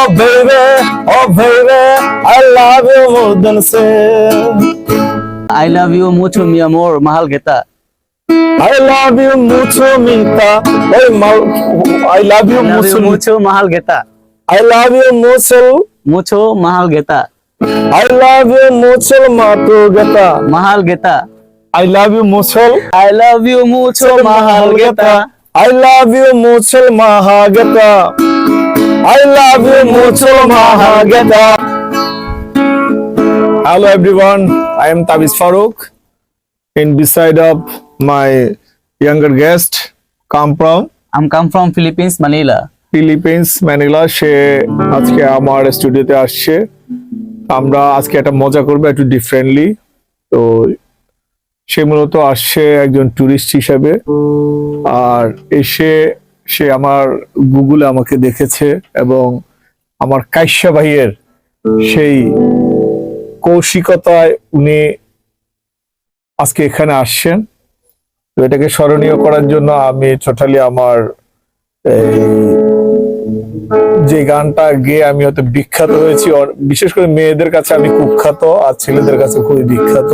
oh baby, I love you more than say. I love you mucho mi amor, mahal geta. I love you mucho, Mita. I love you mucho, Mucho mahal geta. I love you mucho. Mucho mahal geta. I love you mucho, Matu Geta. Mahal geta. I love you mucho. I love you mucho mahal geta. I love you mucho, Mahageta. I love you mucho, Mahageta. Hello everyone, I am Tabiz Farooq. In beside of my younger guest, I'm come from Philippines, Manila. Philippines Manila. সে আজকে আমার স্টুডিওতে আসছে। আমরা আজকে একটা মজা করবো একটু ডিফারেন্টলি। তো সে মূলত আসছে একজন টুরিস্ট হিসেবে, আর এসে সে আমার গুগলে আমাকে দেখেছে এবং আমার কাইসা ভাইয়ের সেই কৌশিকতায় উনি আজকে এখানে আসছেন। তো এটাকে স্মরণীয় করার জন্য আমি টোটালি আমার যে গানটা গেয়ে আমি হয়তো বিখ্যাত হয়েছি, বিশেষ করে মেয়েদের কাছে আমি কুখ্যাত আর ছেলেদের কাছে খুবই বিখ্যাত।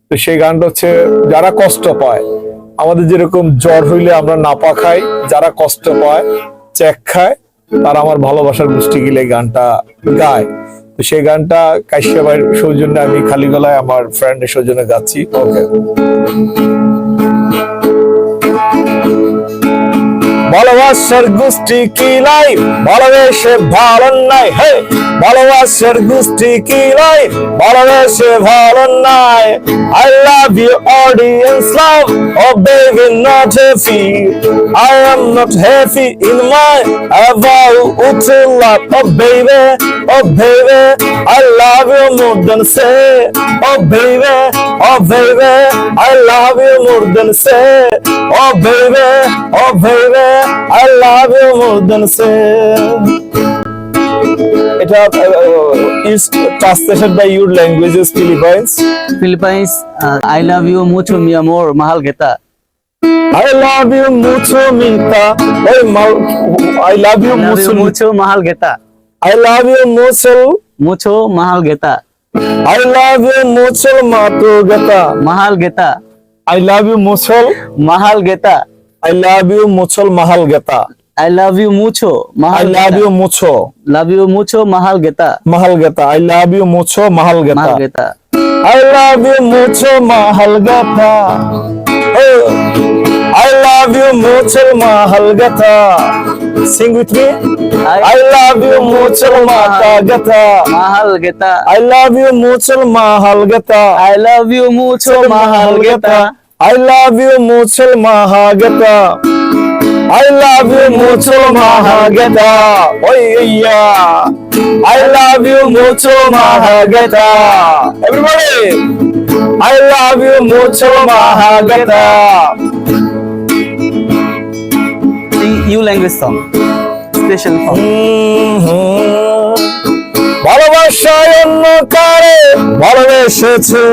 তো সেই গানটা হচ্ছে যারা কষ্ট পায়, আমাদের যেরকম জ্বর হইলে আমরা নাপা খাই, যারা কষ্ট পায় চেক খায়, তারা আমার ভালোবাসার গোষ্ঠী গিলে গানটা গায়। তো সেই গানটা কাইসা ভাইয়ের সৌজন্যে আমি খালি গলায় আমার ফ্রেন্ডের সৌজন্যে গাচ্ছি। ওকে। ভালোবাসার গোষ্ঠী কি লাই, ভালোবেসে ভালো নাই, হে ভালোবাসার গোষ্ঠী কি লাই, ভালোবেসে ভালো নাই। I love you audience love, oh baby not happy, I am not happy in my vow to love, oh baby, oh baby, I love you more than say, oh baby, oh baby, I love you more than say, oh baby, oh baby, I love you more than say. এটা is translated by your languages Philippines. I love you mucho mi amor, mahal geta. I love you mucho, Mita. I love you mucho. Mucho mahal geta. I love you mucho. Mucho mahal geta. I love you mucho, Matu Geta. Mahal geta. I love you mucho. Mahal geta. I love you mucho, Mahal Geta. I love you mucho, mahal I love geta. you mucho. Love you mucho, mahal geta. Mahal Geta. I love you mucho, Mahal Geta. Mahal geta. I love you mucho, Mahal Geta. Oh, I love you mucho, Mahal Geta. Sing with me. I love you mucho, Mahal Geta. Mahal geta. I love you mucho, Mahal Geta. I love you mucho, mahal geta. I love you mucho, Mahal Geta. I love you mucho, Mahal Geta. Oh yeah. I love you mucho, Mahal Geta. Everybody. I love you mucho, Mahal Geta. Sing new language song. Special song. ভালোবাসায় অন্য কারে ভালোবেসেছে,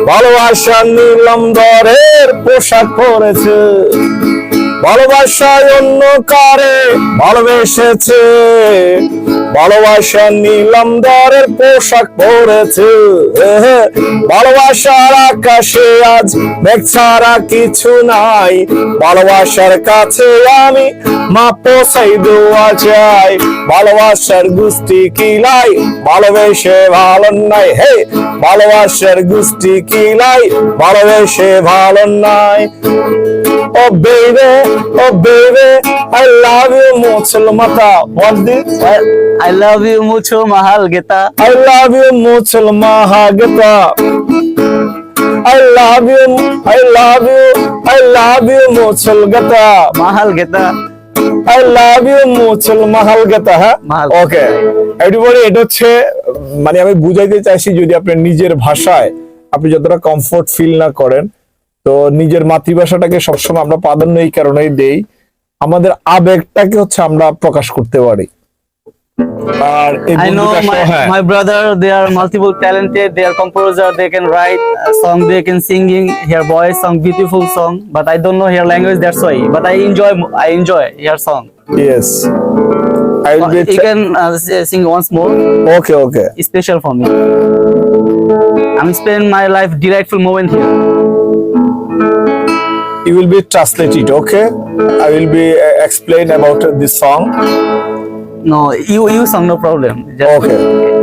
ভালোবাসা নিলাম দরের পোশাক পরেছে। ভালোবাসায় অন্য কারে ভালোবেসেছে, ভালোবাসা নিলাম দরের পোশাক পরেছে। ভালোবাসার আকাশে আজ মেঘ ছাড়া কিছু নাই, ভালোবাসার কাছে আমি মা পোষাই দেওয়া চাই। ভালোবাসার গোষ্ঠী কিলাই, ভালোবেসে ভালো নাই, হে ভালোবাসার গোষ্ঠী কিলাই, ভালোবেসে ভালো নাই। Oh baby, oh baby, I love you mucho, Mata. What's this? I love you mucho, mahal geta. I love you mucho, Mahal Geta. I love you, I love you, I love you mucho, Geta. Mahal geta. I love you mucho, Mahal Geta. হ্যাঁ, Mahal. ওকে everybody. এটা হচ্ছে মানে আমি বুঝাইতে চাইছি, যদি আপনি নিজের ভাষায় আপনি যতটা কমফোর্ট ফিল না করেন, তো নিজের মাতৃভাষাটাকে সবসময় আমরা প্রাধান্য এই কারণেই দেই, আমাদের আবেগটাকে হচ্ছে আমরা প্রকাশ করতে পারি। আর এই I know my brother, they are multiple talented, they are composer, they can write a song, they can singing, hear voice, song, beautiful song, but I don't know her language, that's why, but I enjoy her song. Yes. I will be. You can sing once more. Okay, okay. Special for me. I'm spending my life delightful moment here. You will be translate it. Okay. I will be explain about this song. No, you song, no problem. Just Okay.